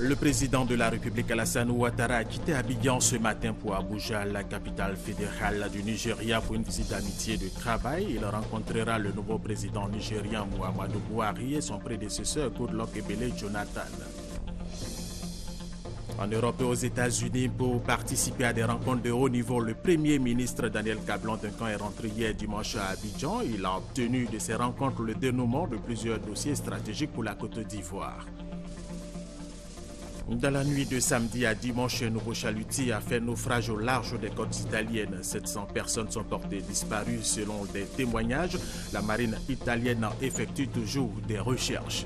Le président de la République Alassane Ouattara a quitté Abidjan ce matin pour Abuja, la capitale fédérale du Nigeria, pour une visite d'amitié et de travail. Il rencontrera le nouveau président nigérien Muhammadu Buhari et son prédécesseur Goodluck Ebele Jonathan. En Europe et aux États-Unis, pour participer à des rencontres de haut niveau, le Premier ministre Daniel Kablan-Duncan est rentré hier dimanche à Abidjan. Il a obtenu de ces rencontres le dénouement de plusieurs dossiers stratégiques pour la Côte d'Ivoire. Dans la nuit de samedi à dimanche, un nouveau chalutier a fait naufrage au large des côtes italiennes. 700 personnes sont portées disparues selon des témoignages. La marine italienne effectue toujours des recherches.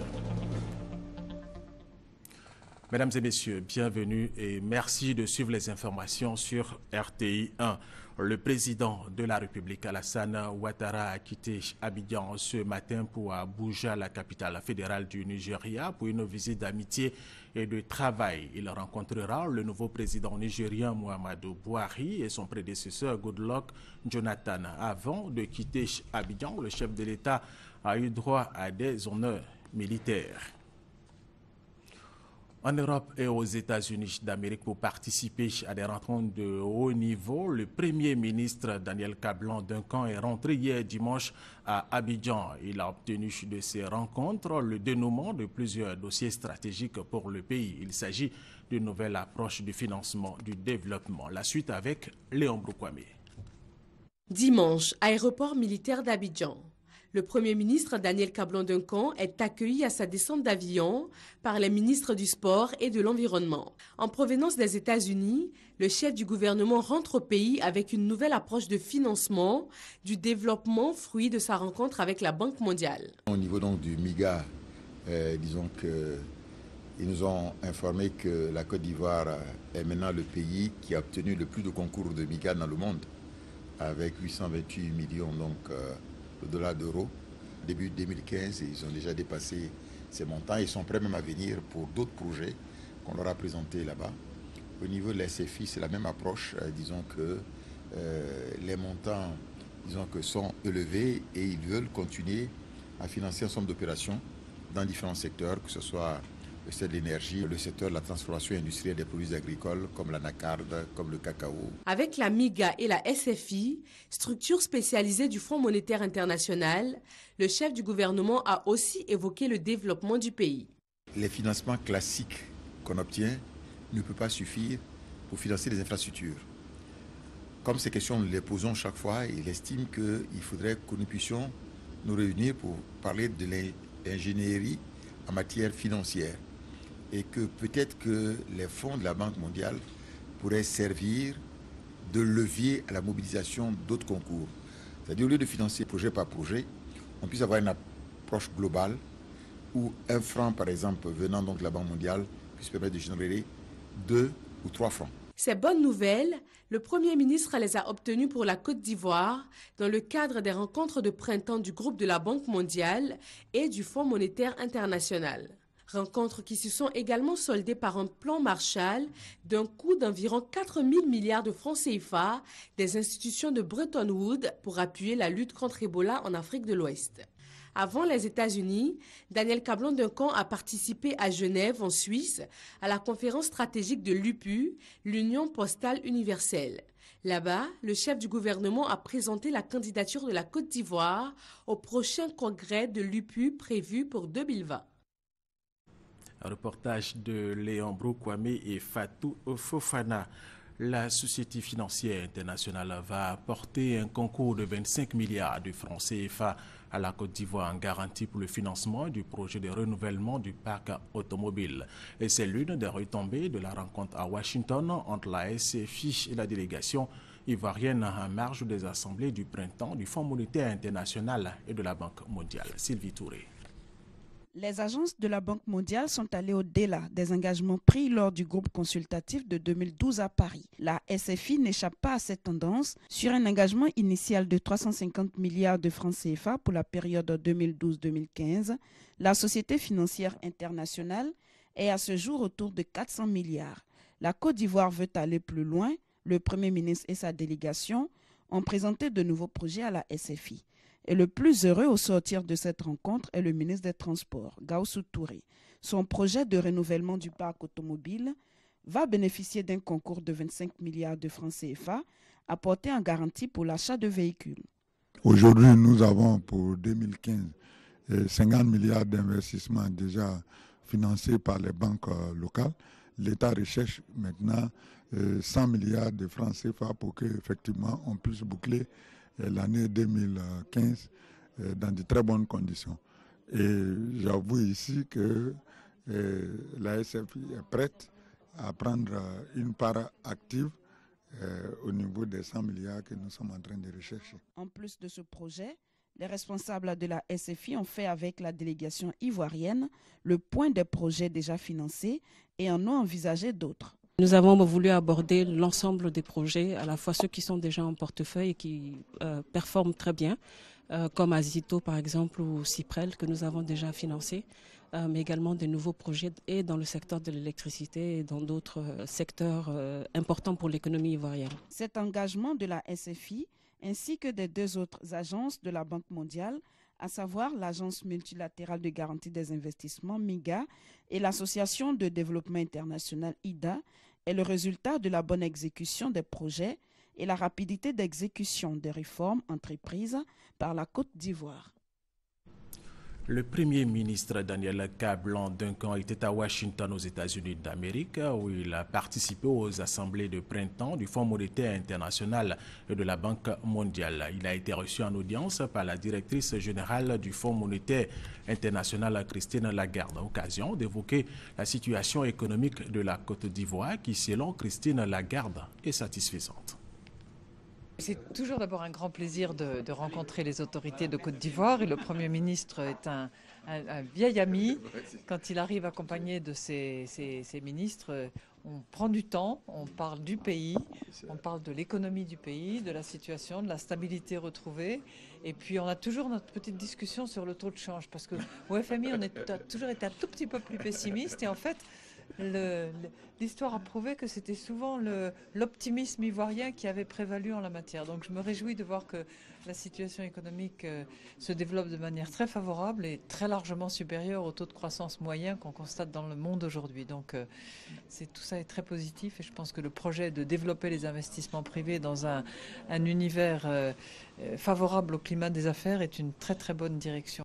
Mesdames et messieurs, bienvenue et merci de suivre les informations sur RTI 1. Le président de la République, Alassane Ouattara, a quitté Abidjan ce matin pour Abuja, la capitale fédérale du Nigeria, pour une visite d'amitié et de travail. Il rencontrera le nouveau président nigérien Muhammadu Buhari et son prédécesseur Goodluck Jonathan. Avant de quitter Abidjan, le chef de l'État a eu droit à des honneurs militaires. En Europe et aux États-Unis d'Amérique, pour participer à des rencontres de haut niveau, le Premier ministre Daniel Kablan-Duncan est rentré hier dimanche à Abidjan. Il a obtenu de ces rencontres le dénouement de plusieurs dossiers stratégiques pour le pays. Il s'agit d'une nouvelle approche du financement du développement. La suite avec Léon Broukwame. Dimanche, aéroport militaire d'Abidjan. Le Premier ministre Daniel Kablan-Duncan est accueilli à sa descente d'avion par les ministres du Sport et de l'Environnement. En provenance des États-Unis, le chef du gouvernement rentre au pays avec une nouvelle approche de financement du développement, fruit de sa rencontre avec la Banque mondiale. Au niveau donc du MIGA, disons qu'ils nous ont informé que la Côte d'Ivoire est maintenant le pays qui a obtenu le plus de concours de MIGA dans le monde, avec 828 millions de dollars d'euros. Début 2015, ils ont déjà dépassé ces montants. Ils sont prêts même à venir pour d'autres projets qu'on leur a présentés là-bas. Au niveau de la SFI, c'est la même approche. Disons que les montants sont élevés et ils veulent continuer à financer un ensemble d'opérations dans différents secteurs, que ce soit le secteur de l'énergie, le secteur de la transformation industrielle des produits agricoles, comme l'anacarde, comme le cacao. Avec la MIGA et la SFI, structure spécialisée du Fonds monétaire international, le chef du gouvernement a aussi évoqué le développement du pays. Les financements classiques qu'on obtient ne peuvent pas suffire pour financer les infrastructures. Comme ces questions, nous les posons chaque fois, il estime qu'il faudrait que nous puissions nous réunir pour parler de l'ingénierie en matière financière. Et que peut-être que les fonds de la Banque mondiale pourraient servir de levier à la mobilisation d'autres concours. C'est-à-dire, au lieu de financer projet par projet, on puisse avoir une approche globale où un franc, par exemple, venant donc de la Banque mondiale, puisse permettre de générer 2 ou 3 francs. Ces bonnes nouvelles, le Premier ministre les a obtenues pour la Côte d'Ivoire dans le cadre des rencontres de printemps du groupe de la Banque mondiale et du Fonds monétaire international. Rencontres qui se sont également soldées par un plan Marshall d'un coût d'environ 4 000 milliards de francs CFA des institutions de Bretton Woods pour appuyer la lutte contre Ebola en Afrique de l'Ouest. Avant les États-Unis, Daniel Kablan-Duncan a participé à Genève, en Suisse, à la conférence stratégique de l'UPU, l'Union postale universelle. Là-bas, le chef du gouvernement a présenté la candidature de la Côte d'Ivoire au prochain congrès de l'UPU prévu pour 2020. Un reportage de Léon Broukwame et Fatou Fofana. La Société financière internationale va apporter un concours de 25 milliards de francs CFA à la Côte d'Ivoire en garantie pour le financement du projet de renouvellement du parc automobile. Et c'est l'une des retombées de la rencontre à Washington entre la SFI et la délégation ivoirienne en marge des assemblées du printemps du Fonds monétaire international et de la Banque mondiale. Sylvie Touré. Les agences de la Banque mondiale sont allées au-delà des engagements pris lors du groupe consultatif de 2012 à Paris. La SFI n'échappe pas à cette tendance. Sur un engagement initial de 350 milliards de francs CFA pour la période 2012-2015, la Société financière internationale est à ce jour autour de 400 milliards. La Côte d'Ivoire veut aller plus loin. Le Premier ministre et sa délégation ont présenté de nouveaux projets à la SFI. Et le plus heureux au sortir de cette rencontre est le ministre des Transports, Gaoussou Touré. Son projet de renouvellement du parc automobile va bénéficier d'un concours de 25 milliards de francs CFA apporté en garantie pour l'achat de véhicules. Aujourd'hui, nous avons pour 2015 50 milliards d'investissements déjà financés par les banques locales. L'État recherche maintenant 100 milliards de francs CFA pour qu'effectivement on puisse boucler l'année 2015 dans de très bonnes conditions. Et j'avoue ici que la SFI est prête à prendre une part active au niveau des 100 milliards que nous sommes en train de rechercher. En plus de ce projet, les responsables de la SFI ont fait avec la délégation ivoirienne le point des projets déjà financés et en ont envisagé d'autres. Nous avons voulu aborder l'ensemble des projets, à la fois ceux qui sont déjà en portefeuille et qui performent très bien, comme Azito par exemple ou Cyprel que nous avons déjà financé, mais également des nouveaux projets et dans le secteur de l'électricité et dans d'autres secteurs importants pour l'économie ivoirienne. Cet engagement de la SFI ainsi que des deux autres agences de la Banque mondiale, à savoir l'Agence multilatérale de garantie des investissements, MIGA, et l'Association de développement international, IDA, est le résultat de la bonne exécution des projets et la rapidité d'exécution des réformes entreprises par la Côte d'Ivoire. Le Premier ministre Daniel Kablan-Duncan était à Washington aux États-Unis d'Amérique où il a participé aux assemblées de printemps du Fonds monétaire international et de la Banque mondiale. Il a été reçu en audience par la directrice générale du Fonds monétaire international, Christine Lagarde, à l'occasion d'évoquer la situation économique de la Côte d'Ivoire qui, selon Christine Lagarde, est satisfaisante. C'est toujours d'abord un grand plaisir de rencontrer les autorités de Côte d'Ivoire et le Premier ministre est un vieil ami. Quand il arrive accompagné de ses ministres, on prend du temps, on parle du pays, on parle de l'économie du pays, de la situation, de la stabilité retrouvée. Et puis on a toujours notre petite discussion sur le taux de change parce qu'au FMI, on a toujours été un tout petit peu plus pessimiste et en fait, l'histoire a prouvé que c'était souvent l'optimisme ivoirien qui avait prévalu en la matière. Donc je me réjouis de voir que la situation économique se développe de manière très favorable et très largement supérieure au taux de croissance moyen qu'on constate dans le monde aujourd'hui. Donc tout ça est très positif et je pense que le projet de développer les investissements privés dans un univers favorable au climat des affaires est une très très bonne direction.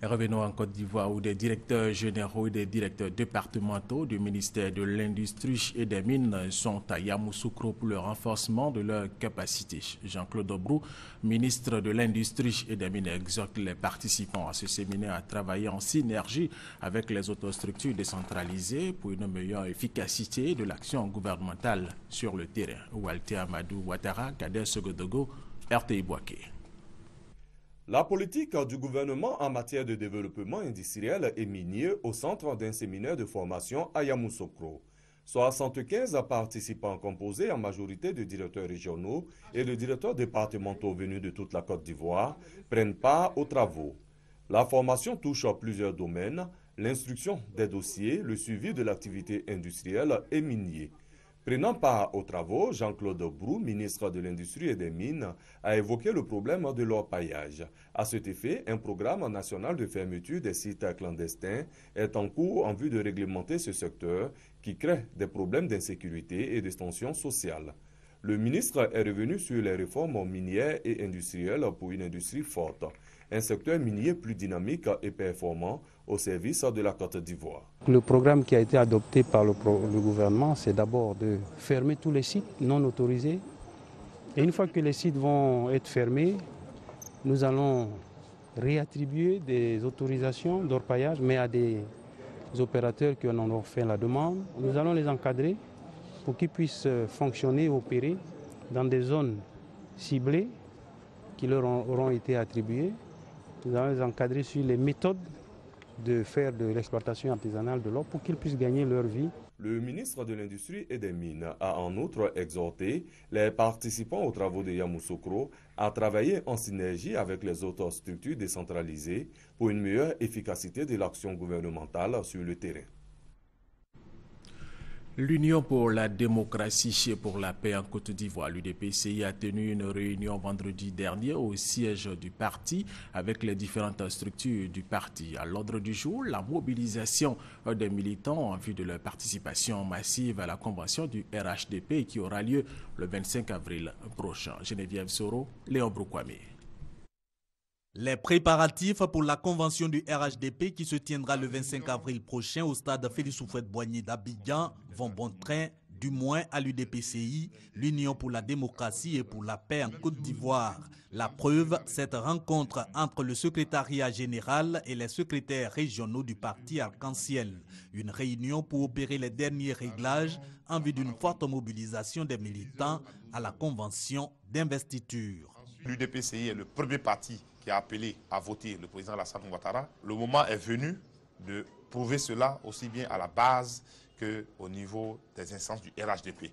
Et revenons en Côte d'Ivoire où des directeurs généraux et des directeurs départementaux du ministère de l'Industrie et des Mines sont à Yamoussoukro pour le renforcement de leurs capacités. Jean-Claude Brou, ministre de l'Industrie et des Mines, exhorte les participants à ce séminaire à travailler en synergie avec les autres structures décentralisées pour une meilleure efficacité de l'action gouvernementale sur le terrain. Walter Amadou Ouattara, Kader Sogodogo, RTI Boaké. La politique du gouvernement en matière de développement industriel et minier au centre d'un séminaire de formation à Yamoussoukro. 75 participants composés en majorité de directeurs régionaux et de directeurs départementaux venus de toute la Côte d'Ivoire prennent part aux travaux. La formation touche à plusieurs domaines, l'instruction des dossiers, le suivi de l'activité industrielle et minier. Prenant part aux travaux, Jean-Claude Brou, ministre de l'Industrie et des Mines, a évoqué le problème de l'orpaillage. À cet effet, un programme national de fermeture des sites clandestins est en cours en vue de réglementer ce secteur qui crée des problèmes d'insécurité et d'extension sociale. Le ministre est revenu sur les réformes minières et industrielles pour une industrie forte, un secteur minier plus dynamique et performant au service de la Côte d'Ivoire. Le programme qui a été adopté par le gouvernement, c'est d'abord de fermer tous les sites non autorisés. Et une fois que les sites vont être fermés, nous allons réattribuer des autorisations d'orpaillage, mais à des opérateurs qui en ont fait la demande. Nous allons les encadrer pour qu'ils puissent fonctionner et opérer dans des zones ciblées qui leur auront été attribuées. Nous allons les encadrer sur les méthodes de faire de l'exploitation artisanale de l'or pour qu'ils puissent gagner leur vie. Le ministre de l'Industrie et des Mines a en outre exhorté les participants aux travaux de Yamoussoukro à travailler en synergie avec les autres structures décentralisées pour une meilleure efficacité de l'action gouvernementale sur le terrain. L'Union pour la démocratie et pour la paix en Côte d'Ivoire, l'UDPCI, a tenu une réunion vendredi dernier au siège du parti avec les différentes structures du parti. À l'ordre du jour, la mobilisation des militants en vue de leur participation massive à la convention du RHDP qui aura lieu le 25 avril prochain. Geneviève Soro, Léon Broukwame. Les préparatifs pour la convention du RHDP qui se tiendra le 25 avril prochain au stade Félix Houphouët-Boigny d'Abidjan vont bon train, du moins à l'UDPCI, l'Union pour la démocratie et pour la paix en Côte d'Ivoire. La preuve, cette rencontre entre le secrétariat général et les secrétaires régionaux du parti Arc-en-Ciel. Une réunion pour opérer les derniers réglages en vue d'une forte mobilisation des militants à la convention d'investiture. L'UDPCI est le premier parti qui a appelé à voter le président Alassane Ouattara. Le moment est venu de prouver cela aussi bien à la base qu'au niveau des instances du RHDP.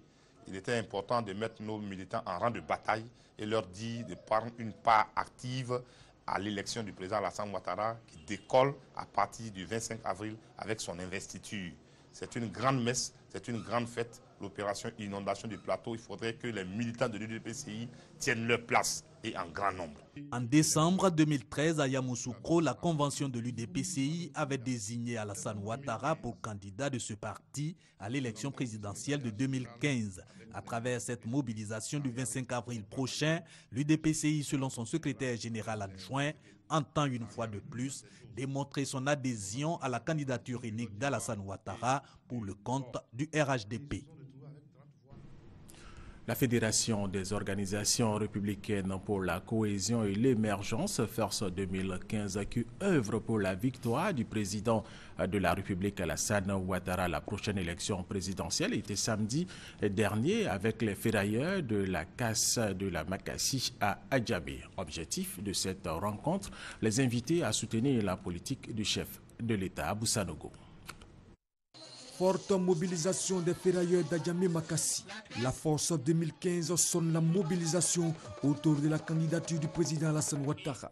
Il était important de mettre nos militants en rang de bataille et leur dire de prendre une part active à l'élection du président Alassane Ouattara qui décolle à partir du 25 avril avec son investiture. C'est une grande messe, c'est une grande fête. L'opération inondation du plateau, il faudrait que les militants de l'UDPCI tiennent leur place et en grand nombre. En décembre 2013, à Yamoussoukro, la convention de l'UDPCI avait désigné Alassane Ouattara pour candidat de ce parti à l'élection présidentielle de 2015. À travers cette mobilisation du 25 avril prochain, l'UDPCI, selon son secrétaire général adjoint, entend une fois de plus démontrer son adhésion à la candidature unique d'Alassane Ouattara pour le compte du RHDP. La Fédération des organisations républicaines pour la cohésion et l'émergence, Force 2015, qui œuvre pour la victoire du président de la République Alassane Ouattara à la prochaine élection présidentielle, était samedi dernier avec les ferrailleurs de la casse de la Makassi à Adjamé. Objectif de cette rencontre, les inviter à soutenir la politique du chef de l'État, Abou Sanogo. Forte mobilisation des ferrailleurs d'Adjamé Makassi. La Force 2015 sonne la mobilisation autour de la candidature du président Alassane Ouattara.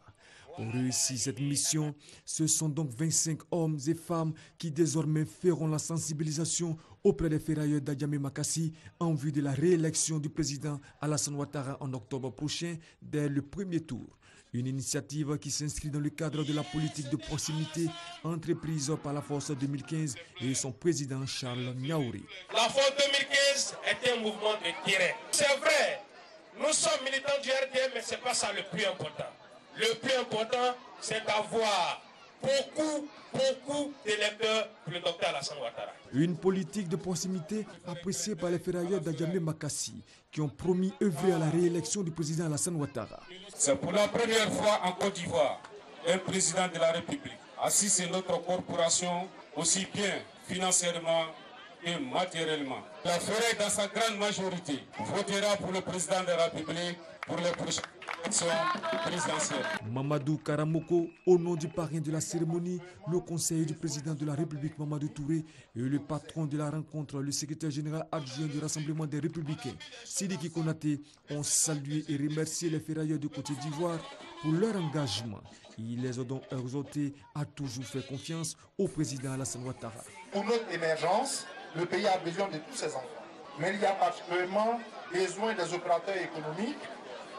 Pour réussir cette mission, ce sont donc 25 hommes et femmes qui désormais feront la sensibilisation auprès des ferrailleurs d'Adjamé Makassi en vue de la réélection du président Alassane Ouattara en octobre prochain dès le premier tour. Une initiative qui s'inscrit dans le cadre de la politique de proximité entreprise par la Force 2015 et son président Charles Niaouri. La Force 2015 est un mouvement de terrain. C'est vrai, nous sommes militants du RDM, mais ce n'est pas ça le plus important. Le plus important, c'est d'avoir beaucoup d'électeurs pour le docteur Alassane Ouattara. Une politique de proximité appréciée par les ferrailleurs d'Adjamé Makassi qui ont promis œuvrer à la réélection du président Alassane Ouattara. C'est pour la première fois en Côte d'Ivoire, un président de la République assiste notre corporation aussi bien financièrement et matériellement. La Ferraille, dans sa grande majorité, votera pour le président de la République pour les prochaines élections présidentielles. Mamadou Karamoko, au nom du parrain de la cérémonie, le conseiller du président de la République Mamadou Touré et le patron de la rencontre, le secrétaire général adjoint du Rassemblement des Républicains, Sidiki Konaté, ont salué et remercié les ferrailleurs de Côte d'Ivoire pour leur engagement. Ils les ont donc exhortés à toujours faire confiance au président Alassane Ouattara. Pour notre émergence, le pays a besoin de tous ses enfants. Mais il y a particulièrement besoin des opérateurs économiques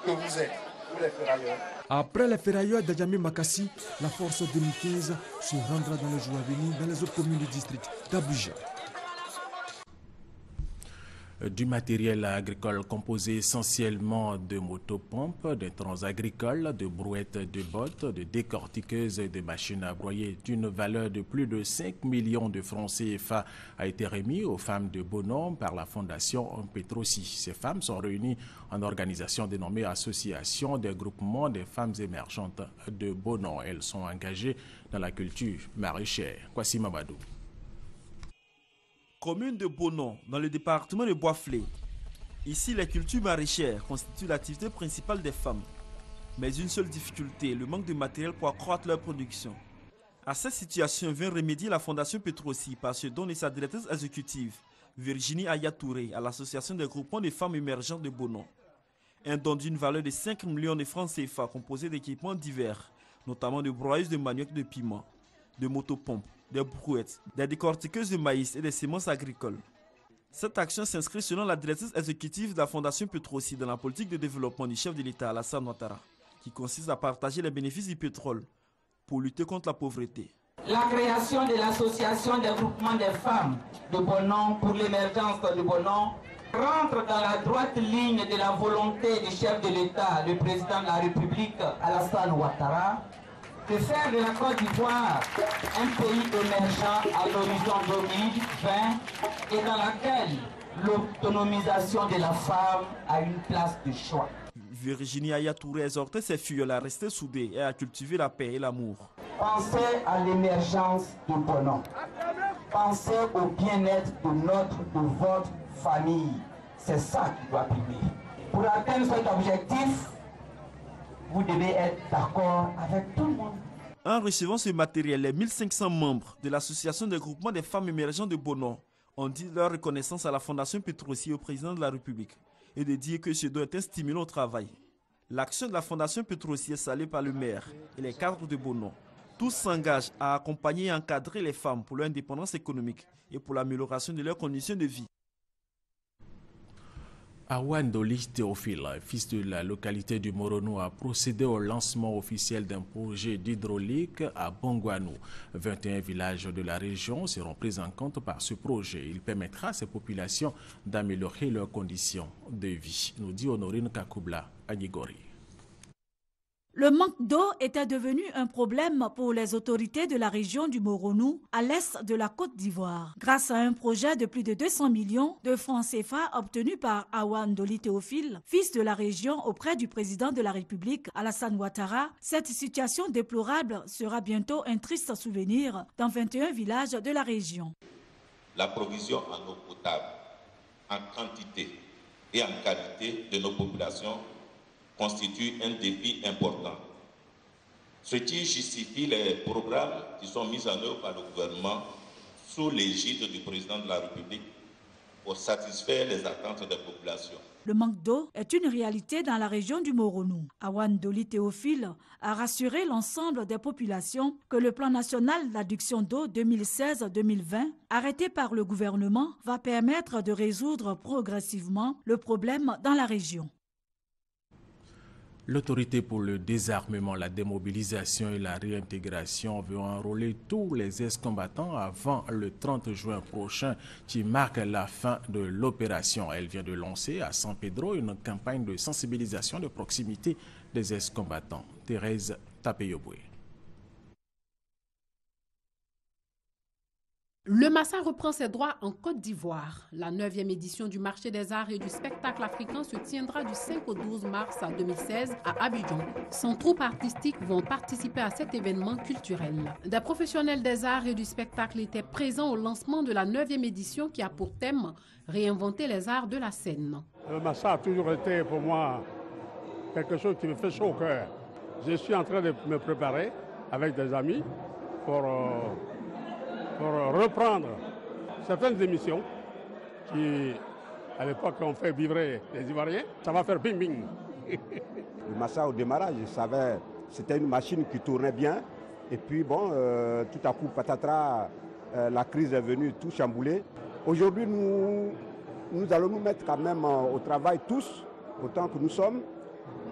que vous êtes, pour les ferrailleurs. Après les ferrailleurs d'Adjamé Makassi, la Force 2015 se rendra dans les jours à venir dans les autres communes du district d'Abidjan. Du matériel agricole composé essentiellement de motopompes, de trans agricoles, de brouettes de bottes, de décortiqueuses et de machines à broyer d'une valeur de plus de 5 millions de francs CFA a été remis aux femmes de Bonon par la fondation Petrosi. Ces femmes sont réunies en organisation dénommée Association des groupements des femmes émergentes de Bonon. Elles sont engagées dans la culture maraîchère. Kwasi Mamadou. Commune de Bonon, dans le département de Bois-Flé. Ici, les cultures maraîchères constituent l'activité principale des femmes. Mais une seule difficulté, le manque de matériel pour accroître leur production. À cette situation vient remédier la Fondation Petrosi par ce don de sa directrice exécutive, Virginie Ayatouré, à l'association des groupements des femmes émergentes de Bonon. Un don d'une valeur de 5 millions de francs CFA composé d'équipements divers, notamment de broyeuses de manioc de piment, de motopompes, des brouettes, des décortiqueuses de maïs et des semences agricoles. Cette action s'inscrit selon la directrice exécutive de la Fondation Petrosi dans la politique de développement du chef de l'État, Alassane Ouattara, qui consiste à partager les bénéfices du pétrole pour lutter contre la pauvreté. La création de l'association des groupements des femmes de Bonon pour l'émergence de Bonon rentre dans la droite ligne de la volonté du chef de l'État, le président de la République, Alassane Ouattara, de faire de la Côte d'Ivoire un pays émergent à l'horizon 2020 et dans laquelle l'autonomisation de la femme a une place de choix. Virginie Aya Touré exhortait ses filles à rester soudées et à cultiver la paix et l'amour. Pensez à l'émergence de Bonon. Pensez au bien-être de votre famille. C'est ça qui doit primer. Pour atteindre cet objectif, vous devez être d'accord avec tout le monde. En recevant ce matériel, les 1500 membres de l'association des groupements des femmes émergentes de Bonon ont dit leur reconnaissance à la Fondation Petrosi et au président de la République et de dire que ce doit être un stimulant au travail. L'action de la Fondation Petrosi est saluée par le maire et les cadres de Bonon. Tous s'engagent à accompagner et encadrer les femmes pour leur indépendance économique et pour l'amélioration de leurs conditions de vie. Awan Doli Théophile, fils de la localité du Moronou, a procédé au lancement officiel d'un projet d'hydraulique à Bongouanou. 21 villages de la région seront pris en compte par ce projet. Il permettra à ces populations d'améliorer leurs conditions de vie, nous dit Honorine Kakoubla à Nigori. Le manque d'eau était devenu un problème pour les autorités de la région du Moronou, à l'est de la Côte d'Ivoire. Grâce à un projet de plus de 200 millions de francs CFA obtenu par Awan Doli Théophile, fils de la région auprès du président de la République, Alassane Ouattara, cette situation déplorable sera bientôt un triste souvenir dans 21 villages de la région. La provision en eau potable, en quantité et en qualité de nos populations constitue un défi important. Ce qui justifie les programmes qui sont mis en œuvre par le gouvernement sous l'égide du président de la République pour satisfaire les attentes des populations. Le manque d'eau est une réalité dans la région du Moronou. Awan Doli Théophile a rassuré l'ensemble des populations que le plan national d'adduction d'eau 2016-2020, arrêté par le gouvernement, va permettre de résoudre progressivement le problème dans la région. L'autorité pour le désarmement, la démobilisation et la réintégration veut enrôler tous les ex-combattants avant le 30 juin prochain qui marque la fin de l'opération. Elle vient de lancer à San Pedro une campagne de sensibilisation de proximité des ex-combattants. Thérèse Tapeyoboué. Le Massa reprend ses droits en Côte d'Ivoire. La 9e édition du marché des arts et du spectacle africain se tiendra du 5 au 12 mars 2016 à Abidjan. 100 troupes artistiques vont participer à cet événement culturel. Des professionnels des arts et du spectacle étaient présents au lancement de la 9e édition qui a pour thème « Réinventer les arts de la scène ». Le Massa a toujours été pour moi quelque chose qui me fait chaud au cœur. Je suis en train de me préparer avec des amis pour reprendre certaines émissions qui, à l'époque, ont fait vibrer les Ivoiriens. Ça va faire bing-bing. Le Massa, au démarrage, je savais, c'était une machine qui tournait bien. Et puis, bon, tout à coup, patatras, la crise est venue tout chambouler. Aujourd'hui, nous allons nous mettre quand même au travail tous, autant que nous sommes,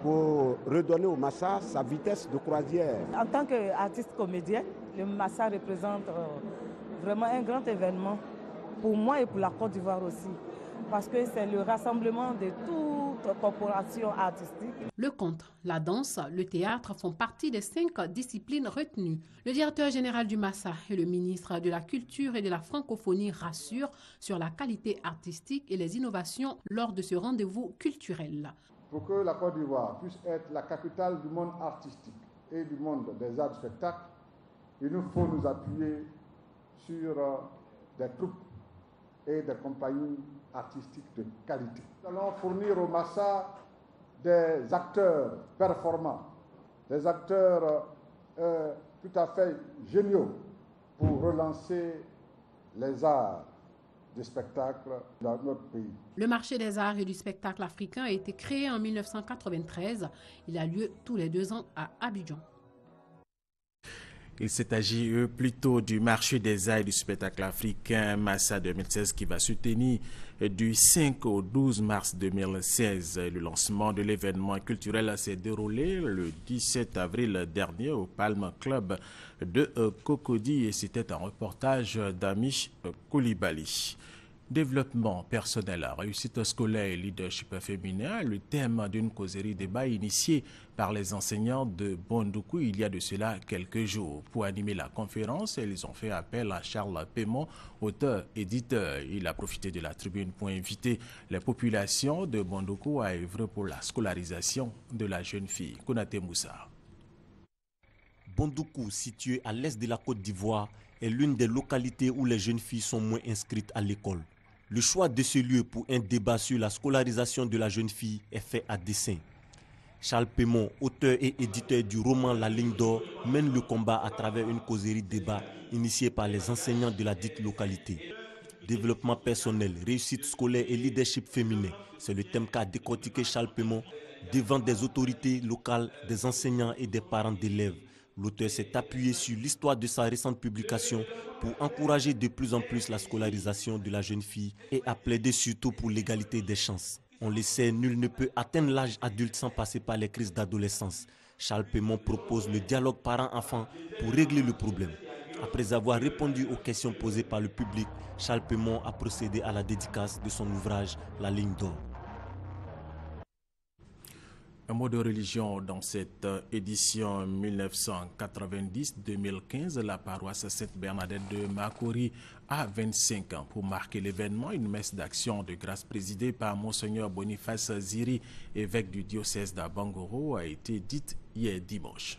pour redonner au Massa sa vitesse de croisière. En tant qu'artiste comédien, le Massa représente vraiment un grand événement pour moi et pour la Côte d'Ivoire aussi, parce que c'est le rassemblement de toute corporation artistique. Le conte, la danse, le théâtre font partie des 5 disciplines retenues. Le directeur général du Massa et le ministre de la Culture et de la Francophonie rassurent sur la qualité artistique et les innovations lors de ce rendez-vous culturel. Pour que la Côte d'Ivoire puisse être la capitale du monde artistique et du monde des arts du spectacle, il nous faut nous appuyer sur des troupes et des compagnies artistiques de qualité. Nous allons fournir au Massa des acteurs performants, des acteurs tout à fait géniaux pour relancer les arts du spectacle dans notre pays. Le marché des arts et du spectacle africain a été créé en 1993. Il a lieu tous les 2 ans à Abidjan. Il s'est agi plutôt du marché des arts et du spectacle africain Massa 2016 qui va se tenir du 5 au 12 mars 2016. Le lancement de l'événement culturel s'est déroulé le 17 avril dernier au Palm Club de Cocody et c'était un reportage d'Amish Koulibaly. Développement personnel, réussite scolaire et leadership féminin, le thème d'une causerie débat initiée par les enseignants de Bondoukou il y a de cela quelques jours. Pour animer la conférence, ils ont fait appel à Charles Pémon, auteur-éditeur. Il a profité de la tribune pour inviter les populations de Bondoukou à œuvrer pour la scolarisation de la jeune fille. Konaté Moussa. Bondoukou, situé à l'est de la Côte d'Ivoire, est l'une des localités où les jeunes filles sont moins inscrites à l'école. Le choix de ce lieu pour un débat sur la scolarisation de la jeune fille est fait à dessein. Charles Pémon, auteur et éditeur du roman La Ligne d'Or, mène le combat à travers une causerie débat initiée par les enseignants de la dite localité. Développement personnel, réussite scolaire et leadership féminin, c'est le thème qu'a décortiqué Charles Pémon devant des autorités locales, des enseignants et des parents d'élèves. L'auteur s'est appuyé sur l'histoire de sa récente publication pour encourager de plus en plus la scolarisation de la jeune fille et a plaidé surtout pour l'égalité des chances. On le sait, nul ne peut atteindre l'âge adulte sans passer par les crises d'adolescence. Charles Pémon propose le dialogue parent-enfant pour régler le problème. Après avoir répondu aux questions posées par le public, Charles Pémon a procédé à la dédicace de son ouvrage La Ligne d'Or. Un mot de religion dans cette édition 1990-2015, la paroisse Sainte-Bernadette de Makori a 25 ans. Pour marquer l'événement, une messe d'action de grâce présidée par Monseigneur Boniface Ziri, évêque du diocèse d'Abangoro, a été dite hier dimanche.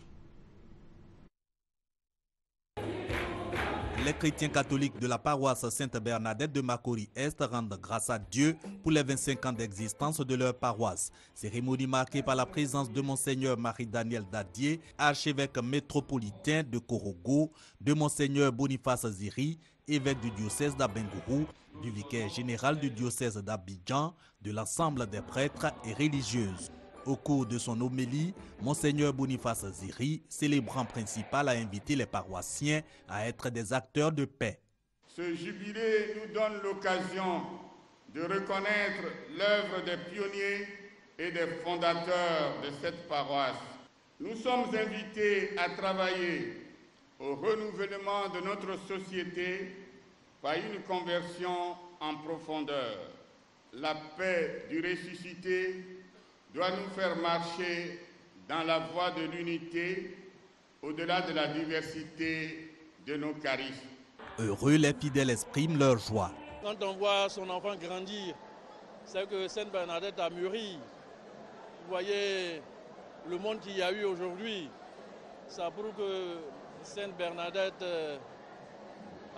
Les chrétiens catholiques de la paroisse Sainte-Bernadette de Makori-Est rendent grâce à Dieu pour les 25 ans d'existence de leur paroisse. Cérémonie marquée par la présence de Monseigneur Marie-Daniel Dadier, archevêque métropolitain de Korogo, de Monseigneur Boniface Ziri, évêque du diocèse d'Abengourou, du vicaire général du diocèse d'Abidjan, de l'ensemble des prêtres et religieuses. Au cours de son homélie, Monseigneur Boniface Ziri, célébrant principal, a invité les paroissiens à être des acteurs de paix. Ce jubilé nous donne l'occasion de reconnaître l'œuvre des pionniers et des fondateurs de cette paroisse. Nous sommes invités à travailler au renouvellement de notre société par une conversion en profondeur. La paix du ressuscité doit nous faire marcher dans la voie de l'unité, au-delà de la diversité de nos charismes. Heureux, les fidèles expriment leur joie. Quand on voit son enfant grandir, c'est que Sainte-Bernadette a mûri. Vous voyez le monde qu'il y a eu aujourd'hui, ça prouve que Sainte-Bernadette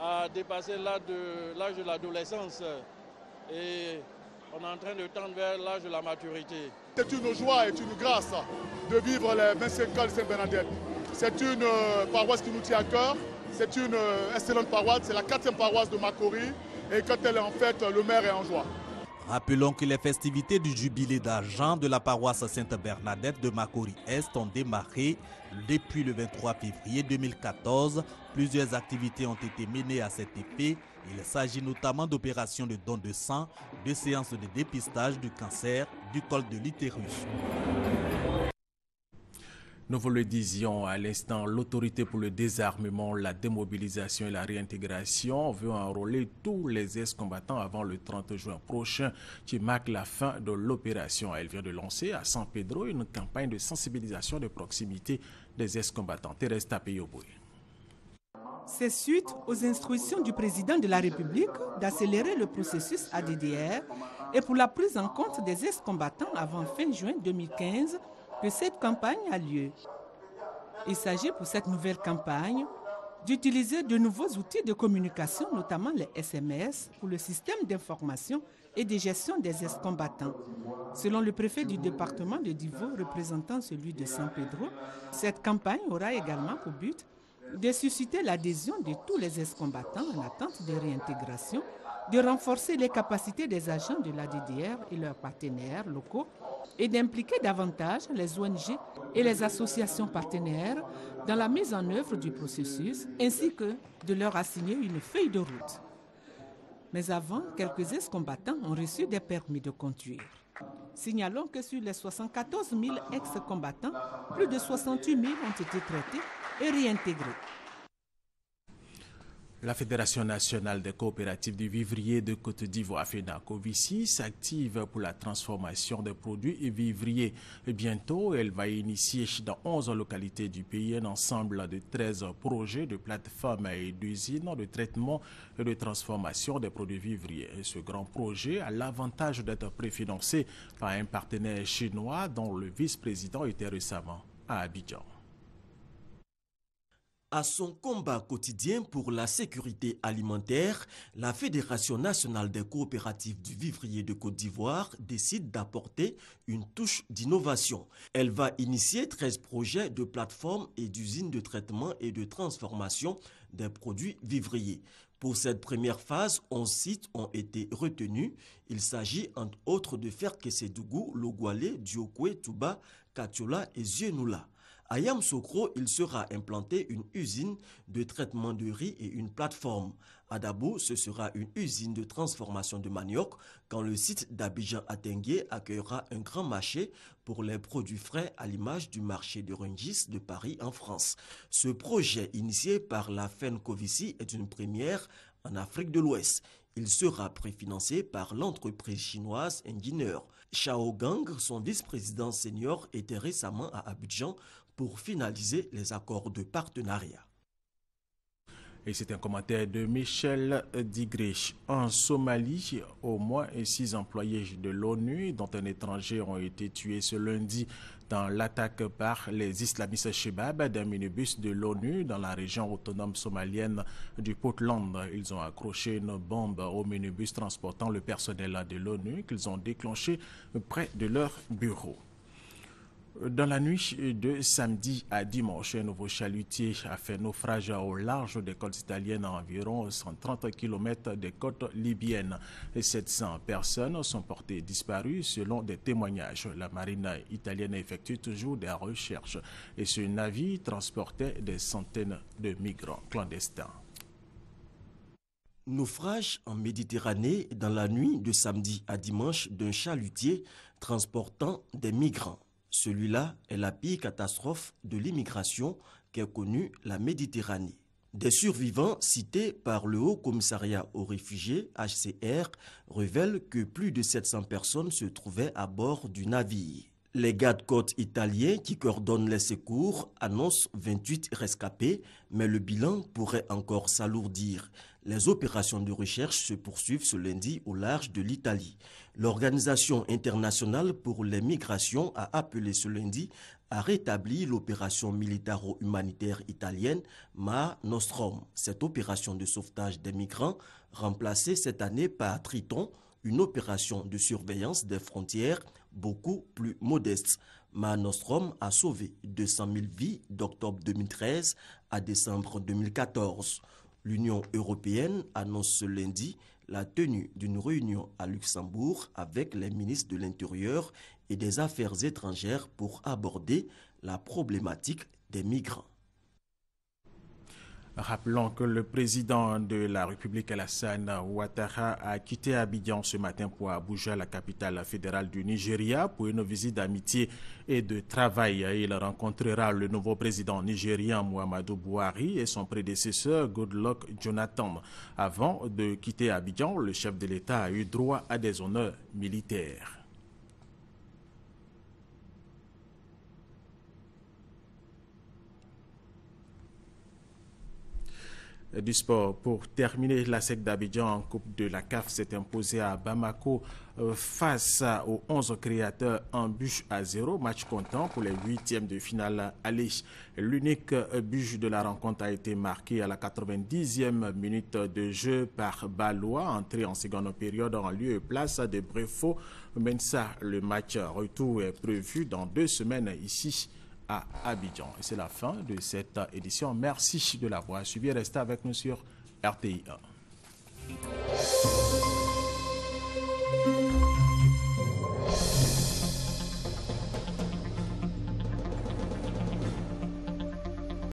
a dépassé l'âge de l'adolescence et on est en train de tendre vers l'âge de la maturité. C'est une joie et une grâce de vivre les 25 ans de Sainte-Bernadette. C'est une paroisse qui nous tient à cœur. C'est une excellente paroisse. C'est la 4e paroisse de Makori. Et quand elle est en fête, le maire est en joie. Rappelons que les festivités du jubilé d'argent de la paroisse Sainte-Bernadette de Makori-Est ont démarré depuis le 23 février 2014. Plusieurs activités ont été menées à cet effet. Il s'agit notamment d'opérations de don de sang, de séances de dépistage du cancer, du col de l'utérus. Nous vous le disions à l'instant, l'autorité pour le désarmement, la démobilisation et la réintégration veut enrôler tous les ex-combattants avant le 30 juin prochain qui marque la fin de l'opération. Elle vient de lancer à San Pedro une campagne de sensibilisation de proximité des ex-combattants. Thérèse Tapeyoboué. C'est suite aux instructions du président de la République d'accélérer le processus ADDR et pour la prise en compte des ex-combattants avant fin juin 2015 que cette campagne a lieu. Il s'agit pour cette nouvelle campagne d'utiliser de nouveaux outils de communication, notamment les SMS, pour le système d'information et de gestion des ex-combattants. Selon le préfet du département de Divo, représentant celui de San Pedro, cette campagne aura également pour but de susciter l'adhésion de tous les ex-combattants en attente de réintégration, de renforcer les capacités des agents de l'ADDR et leurs partenaires locaux et d'impliquer davantage les ONG et les associations partenaires dans la mise en œuvre du processus, ainsi que de leur assigner une feuille de route. Mais avant, quelques ex-combattants ont reçu des permis de conduire. Signalons que sur les 74 000 ex-combattants, plus de 68 000 ont été traités et réintégrés. La Fédération nationale des coopératives du vivrier de Côte d'Ivoire, FENACOVICI, s'active pour la transformation des produits vivriers. Bientôt, elle va initier dans 11 localités du pays un ensemble de 13 projets de plateformes et d'usines de traitement et de transformation des produits vivriers. Et ce grand projet a l'avantage d'être préfinancé par un partenaire chinois dont le vice-président était récemment à Abidjan. À son combat quotidien pour la sécurité alimentaire, la Fédération nationale des coopératives du vivrier de Côte d'Ivoire décide d'apporter une touche d'innovation. Elle va initier 13 projets de plateformes et d'usines de traitement et de transformation des produits vivriers. Pour cette première phase, 11 sites ont été retenus. Il s'agit entre autres de Ferkessédougou, Logoualé, Diokwe, Touba, Katiola et Zienoula. À Yamoussoukro, il sera implanté une usine de traitement de riz et une plateforme. À Dabo, ce sera une usine de transformation de manioc, quand le site d'Abidjan-Atengué accueillera un grand marché pour les produits frais à l'image du marché de Rungis de Paris en France. Ce projet initié par la FENACOVICI est une première en Afrique de l'Ouest. Il sera préfinancé par l'entreprise chinoise Engineer. Chao Gang, son vice-président senior, était récemment à Abidjan pour finaliser les accords de partenariat. Et c'est un commentaire de Michel Digrich. En Somalie, au moins 6 employés de l'ONU, dont un étranger, ont été tués ce lundi dans l'attaque par les islamistes Shebab d'un minibus de l'ONU dans la région autonome somalienne du Puntland. Ils ont accroché une bombe au minibus transportant le personnel de l'ONU qu'ils ont déclenché près de leur bureau. Dans la nuit de samedi à dimanche, un nouveau chalutier a fait naufrage au large des côtes italiennes à environ 130 km des côtes libyennes. 700 personnes sont portées disparues selon des témoignages. La marine italienne effectue toujours des recherches et ce navire transportait des centaines de migrants clandestins. Naufrage en Méditerranée dans la nuit de samedi à dimanche d'un chalutier transportant des migrants. Celui-là est la pire catastrophe de l'immigration qu'ait connue la Méditerranée. Des survivants cités par le Haut Commissariat aux réfugiés, HCR, révèlent que plus de 700 personnes se trouvaient à bord du navire. Les gardes-côtes italiens qui coordonnent les secours annoncent 28 rescapés, mais le bilan pourrait encore s'alourdir. Les opérations de recherche se poursuivent ce lundi au large de l'Italie. L'Organisation internationale pour les migrations a appelé ce lundi à rétablir l'opération militaro-humanitaire italienne Mare Nostrum. Cette opération de sauvetage des migrants, remplacée cette année par Triton, une opération de surveillance des frontières beaucoup plus modeste. Mare Nostrum a sauvé 200 000 vies d'octobre 2013 à décembre 2014. L'Union européenne annonce ce lundi la tenue d'une réunion à Luxembourg avec les ministres de l'Intérieur et des Affaires étrangères pour aborder la problématique des migrants. Rappelons que le président de la République, Alassane Ouattara, a quitté Abidjan ce matin pour Abuja, la capitale fédérale du Nigeria, pour une visite d'amitié et de travail. Il rencontrera le nouveau président nigérien Muhammadu Buhari et son prédécesseur Goodluck Jonathan. Avant de quitter Abidjan, le chef de l'État a eu droit à des honneurs militaires. Du sport, pour terminer, la SEC d'Abidjan en Coupe de la CAF s'est imposée à Bamako face aux 11 créateurs en but à 0. Match comptant pour les 8e de finale aller. L'unique but de la rencontre a été marqué à la 90e minute de jeu par Balois, entré en seconde période en lieu et place de Brefo Mensa. Le match retour est prévu dans 2 semaines ici à Abidjan. Et c'est la fin de cette édition. Merci de l'avoir suivi. Restez avec nous sur RTI 1.